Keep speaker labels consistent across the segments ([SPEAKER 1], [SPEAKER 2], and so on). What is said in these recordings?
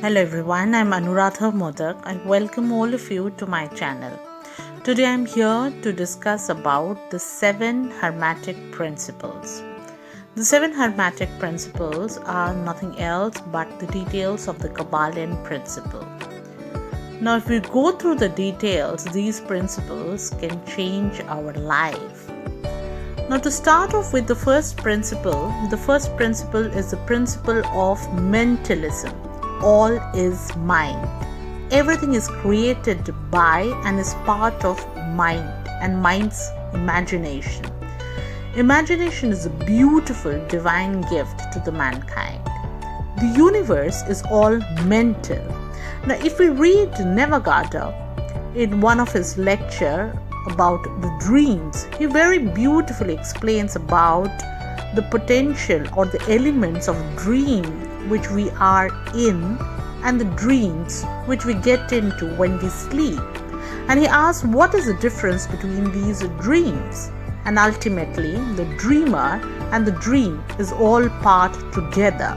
[SPEAKER 1] Hello everyone, I'm Anuradha Modak. I welcome all of you to my channel. Today I'm here to discuss about the 7 Hermetic Principles. The 7 Hermetic Principles are nothing else but the details of the Kabbalion principle. Now if we go through the details, these principles can change our life. Now to start off with the first principle is the principle of mentalism. All is mind. Everything is created by and is part of mind and mind's imagination. Imagination is a beautiful divine gift to the mankind. The universe is all mental. Now if we read Nevagada in one of his lecture about the dreams, he very beautifully explains about the potential or the elements of dream which we are in and the dreams which we get into when we sleep. And he asks what is the difference between these dreams, and ultimately the dreamer and the dream is all part together,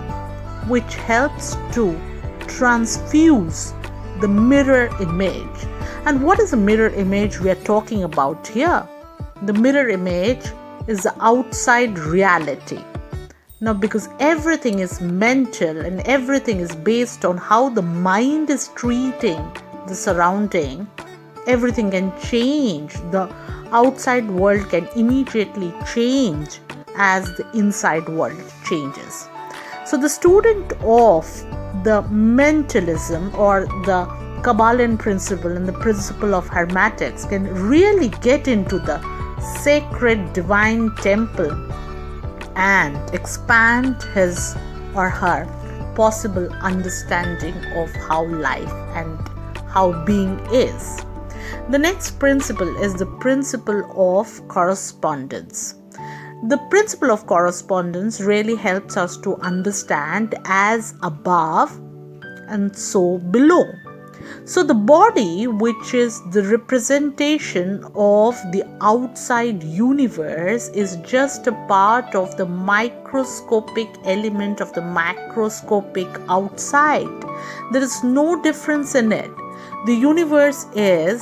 [SPEAKER 1] which helps to transfuse the mirror image. And what is the mirror image we are talking about here? The mirror image is the outside reality. Now, because everything is mental and everything is based on how the mind is treating the surrounding, everything can change. The outside world can immediately change as the inside world changes. So, the student of the mentalism or the Kabbalion principle and the principle of Hermetics can really get into the sacred divine temple and expand his or her possible understanding of how life and how being is. The next principle is the principle of correspondence. The principle of correspondence really helps us to understand as above and so below. So the body, which is the representation of the outside universe, is just a part of the microscopic element of the macroscopic outside. There is no difference in it. The universe is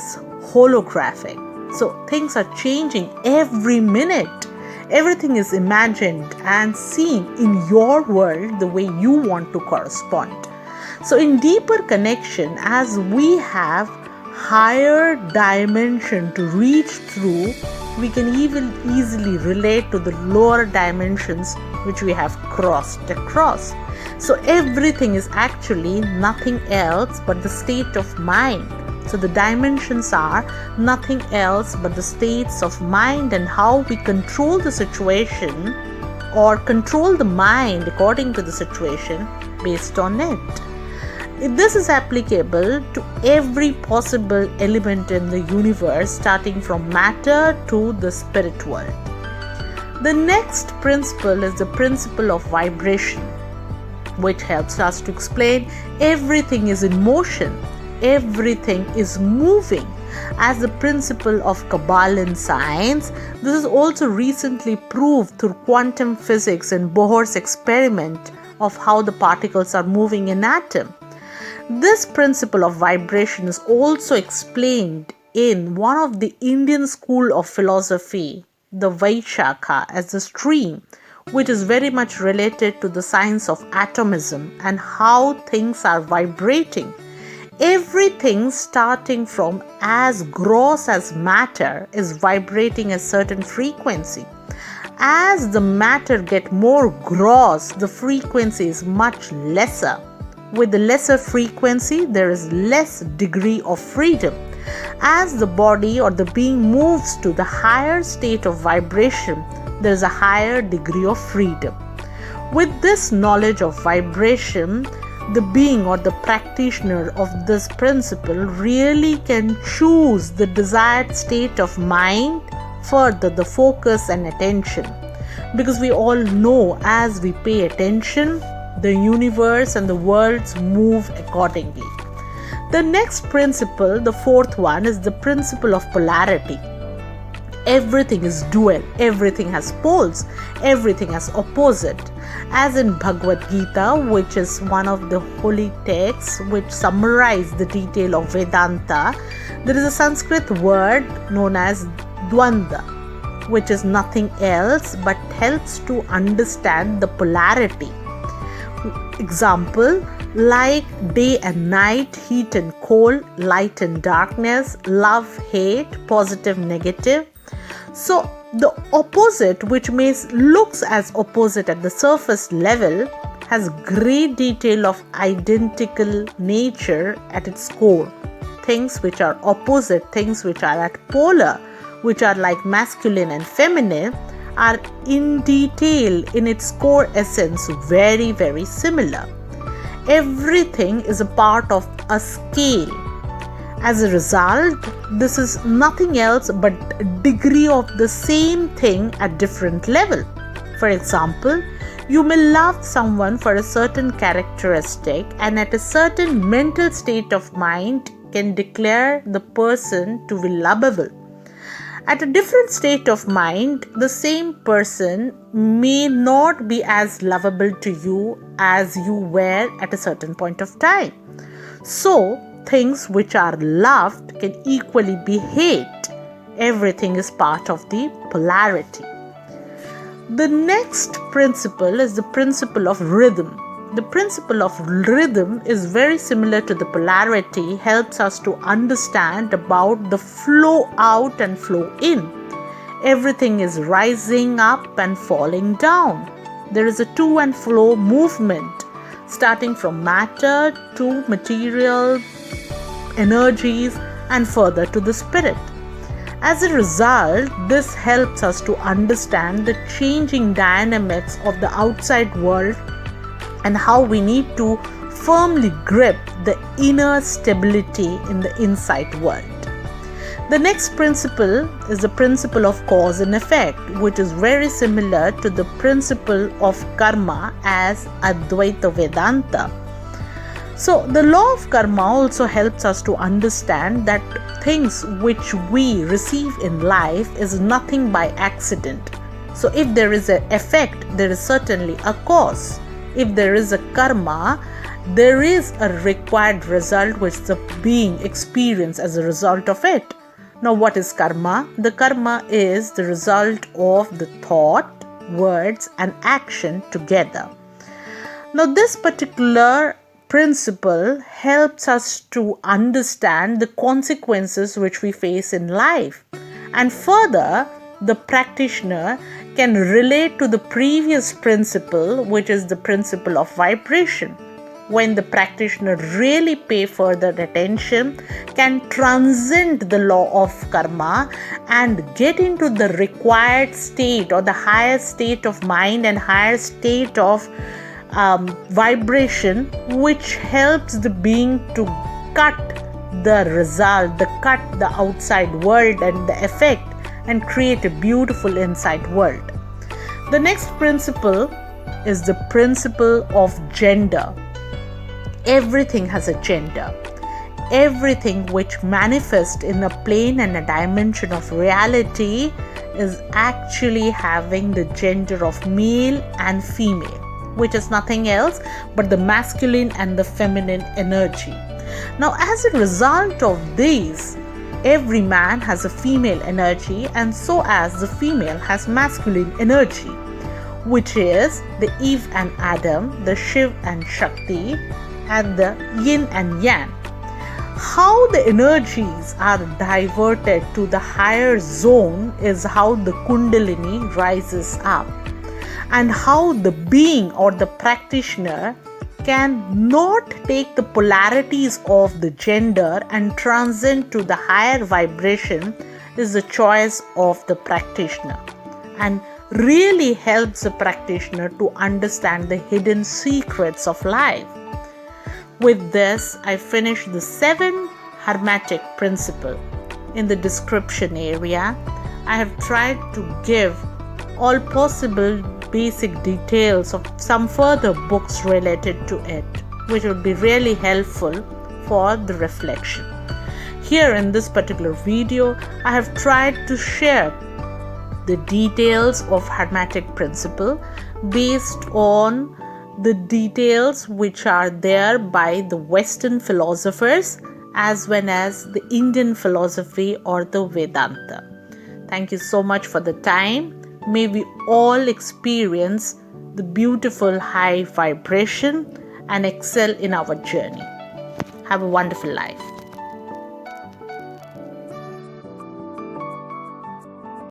[SPEAKER 1] holographic. So things are changing every minute. Everything is imagined and seen in your world the way you want to correspond. So in deeper connection, as we have higher dimension to reach through, we can even easily relate to the lower dimensions which we have crossed across. So everything is actually nothing else but the state of mind. So the dimensions are nothing else but the states of mind and how we control the situation or control the mind according to the situation based on it. This is applicable to every possible element in the universe, starting from matter to the spirit world. The next principle is the principle of vibration, which helps us to explain everything is in motion, everything is moving. As the principle of Kabbalion science, this is also recently proved through quantum physics and Bohr's experiment of how the particles are moving in atom. This principle of vibration is also explained in one of the Indian school of philosophy, the Vaishakha, as the stream, which is very much related to the science of atomism and how things are vibrating. Everything starting from as gross as matter is vibrating a certain frequency. As the matter gets more gross, the frequency is much lesser. With the lesser frequency, there is less degree of freedom. As the body or the being moves to the higher state of vibration, there is a higher degree of freedom. With this knowledge of vibration, the being or the practitioner of this principle really can choose the desired state of mind, further the focus and attention. Because we all know as we pay attention, the universe and the worlds move accordingly. The next principle, the fourth one, is the principle of polarity. Everything is dual, everything has poles, everything has opposite. As in Bhagavad Gita, which is one of the holy texts which summarize the detail of Vedanta, there is a Sanskrit word known as Dvanda, which is nothing else but helps to understand the polarity. Example, like day and night, heat and cold, light and darkness, love, hate, positive, negative. So the opposite, which looks as opposite at the surface level, has great detail of identical nature at its core. Things which are opposite, things which are at polar, which are like masculine and feminine, are in detail in its core essence very, very similar. Everything is a part of a scale. As a result, this is nothing else but degree of the same thing at different level. For example, you may love someone for a certain characteristic and at a certain mental state of mind can declare the person to be lovable. At a different state of mind, the same person may not be as lovable to you as you were at a certain point of time. So, things which are loved can equally be hate. Everything is part of the polarity. The next principle is the principle of rhythm. The principle of rhythm is very similar to the polarity, helps us to understand about the flow out and flow in. Everything is rising up and falling down. There is a to and fro movement, starting from matter to material, energies, and further to the spirit. As a result, this helps us to understand the changing dynamics of the outside world and how we need to firmly grip the inner stability in the inside world. The next principle is the principle of cause and effect, which is very similar to the principle of karma as Advaita Vedanta. So, the law of karma also helps us to understand that things which we receive in life is nothing by accident. So, if there is an effect, there is certainly a cause. If there is a karma, there is a required result which the being experiences as a result of it. Now, what is karma? The karma is the result of the thought, words, and action together. Now, this particular principle helps us to understand the consequences which we face in life. And further, the practitioner can relate to the previous principle, which is the principle of vibration. When the practitioner really pay further attention, can transcend the law of karma and get into the required state or the higher state of mind and higher state of vibration, which helps the being to cut the result, cut the outside world and the effect, and create a beautiful inside world. The next principle is the principle of gender. Everything has a gender. Everything which manifests in a plane and a dimension of reality is actually having the gender of male and female, which is nothing else but the masculine and the feminine energy. Now, as a result of these, every man has a female energy, and so as the female has masculine energy, which is the Eve and Adam, the Shiv and Shakti, and the Yin and Yang. How the energies are diverted to the higher zone is how the Kundalini rises up, and how the being or the practitioner can not take the polarities of the gender and transcend to the higher vibration is the choice of the practitioner, and really helps the practitioner to understand the hidden secrets of life. With this, I finish the 7 Hermetic principle. In the description area, I have tried to give all possible basic details of some further books related to it, which would be really helpful for the reflection. Here in this particular video, I have tried to share the details of Hermetic principle based on the details which are there by the Western philosophers as well as the Indian philosophy or the Vedanta. Thank you so much for the time. May we all experience the beautiful high vibration and excel in our journey. Have a wonderful life.